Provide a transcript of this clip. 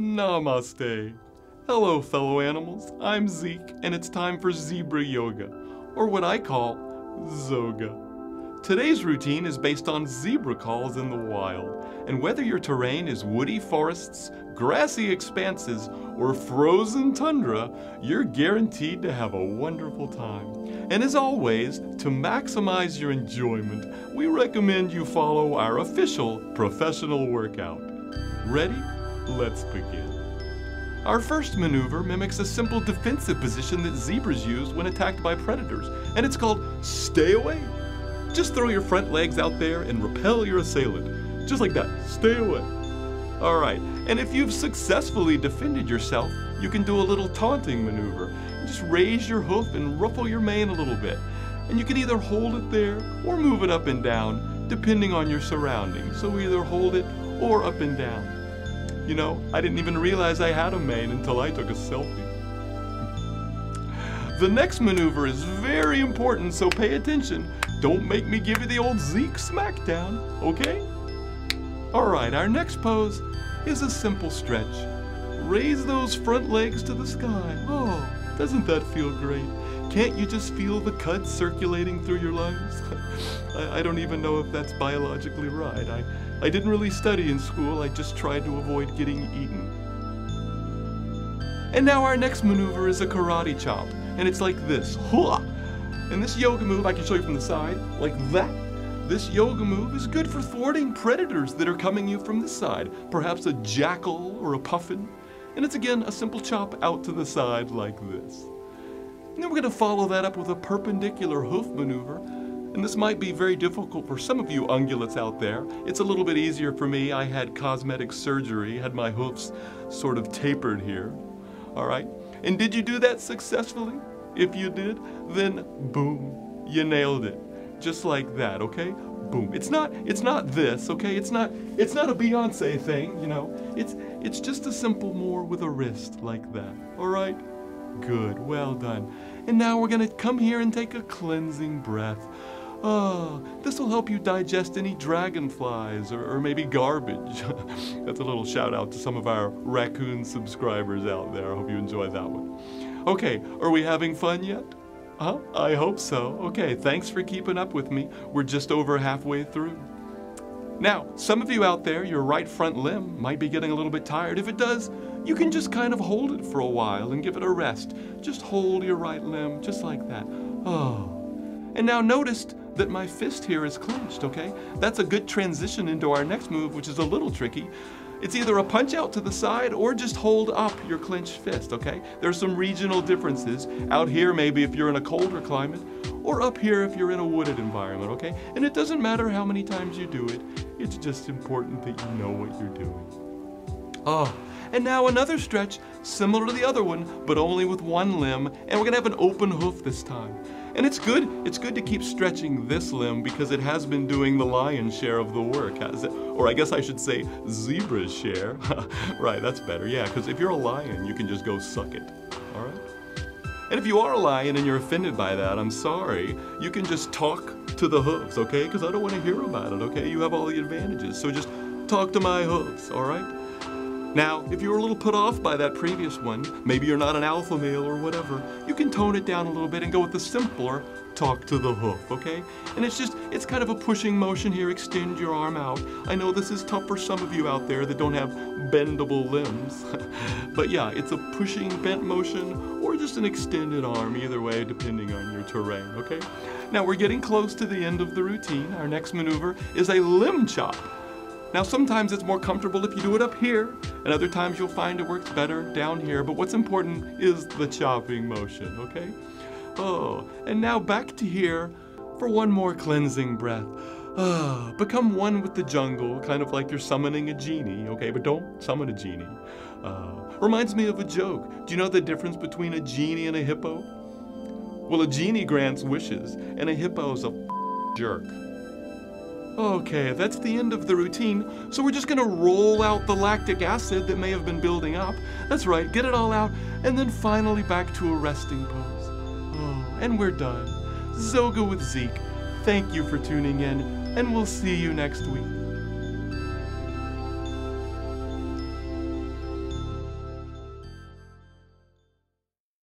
Namaste. Hello, fellow animals. I'm Zeke, and it's time for Zebra Yoga, or what I call Zoga. Today's routine is based on zebra calls in the wild, and whether your terrain is woody forests, grassy expanses, or frozen tundra, you're guaranteed to have a wonderful time. And as always, to maximize your enjoyment, we recommend you follow our official professional workout. Ready? Let's begin. Our first maneuver mimics a simple defensive position that zebras use when attacked by predators, and it's called stay away. Just throw your front legs out there and repel your assailant. Just like that, stay away. All right, and if you've successfully defended yourself, you can do a little taunting maneuver. Just raise your hoof and ruffle your mane a little bit. And you can either hold it there or move it up and down, depending on your surroundings. So either hold it or up and down. You know, I didn't even realize I had a mane until I took a selfie. The next maneuver is very important, so pay attention. Don't make me give you the old Zeke smackdown, okay? All right, our next pose is a simple stretch. Raise those front legs to the sky. Oh, doesn't that feel great? Can't you just feel the cuts circulating through your lungs? I don't even know if that's biologically right. I didn't really study in school. I just tried to avoid getting eaten. And now our next maneuver is a karate chop, and it's like this. Hua! And this yoga move, I can show you from the side, like that. This yoga move is good for thwarting predators that are coming you from this side, perhaps a jackal or a puffin. And it's again a simple chop out to the side like this. And then we're going to follow that up with a perpendicular hoof maneuver. And this might be very difficult for some of you ungulates out there. It's a little bit easier for me. I had cosmetic surgery, had my hoofs sort of tapered here. All right. And did you do that successfully? If you did, then boom, you nailed it. Just like that, okay? Boom. It's not this, okay? It's not a Beyonce thing, you know. It's just a simple more with a wrist like that. All right? Good. Well done. And now we're going to come here and take a cleansing breath. This will help you digest any dragonflies or maybe garbage. That's a little shout out to some of our raccoon subscribers out there. I hope you enjoyed that one. Okay, are we having fun yet? I hope so. Okay, thanks for keeping up with me. We're just over halfway through. Now, some of you out there, your right front limb might be getting a little bit tired. If it does, you can just kind of hold it for a while and give it a rest. Just hold your right limb, just like that. Oh. And now notice that my fist here is clenched, okay? That's a good transition into our next move, which is a little tricky. It's either a punch out to the side or just hold up your clenched fist, okay? There's some regional differences. Out here, maybe if you're in a colder climate, or up here if you're in a wooded environment, okay? And it doesn't matter how many times you do it. It's just important that you know what you're doing. Oh, and now another stretch, similar to the other one, but only with one limb, and we're gonna have an open hoof this time. And it's good to keep stretching this limb because it has been doing the lion's share of the work, has it? Or I guess I should say zebra's share. Right, that's better, yeah, because if you're a lion, you can just go suck it, all right? And if you are a lion and you're offended by that, I'm sorry, you can just talk to the hooves, okay? Because I don't want to hear about it, okay? You have all the advantages, so just talk to my hooves, all right? Now, if you were a little put off by that previous one, maybe you're not an alpha male or whatever, you can tone it down a little bit and go with the simpler talk to the hoof, okay? And it's kind of a pushing motion here, extend your arm out. I know this is tough for some of you out there that don't have bendable limbs. But yeah, it's a pushing bent motion or just an extended arm, either way, depending on your terrain, okay? Now we're getting close to the end of the routine. Our next maneuver is a limb chop. Now sometimes it's more comfortable if you do it up here, and other times you'll find it works better down here, but what's important is the chopping motion, okay? Oh, and now back to here for one more cleansing breath. Become one with the jungle, kind of like you're summoning a genie, okay? But don't summon a genie. Reminds me of a joke. Do you know the difference between a genie and a hippo? Well, a genie grants wishes, and a hippo's a jerk. Okay, that's the end of the routine, so we're just gonna roll out the lactic acid that may have been building up. That's right, get it all out, and then finally back to a resting pose. Oh, and we're done. Zoga with Zeke. Thank you for tuning in, and we'll see you next week.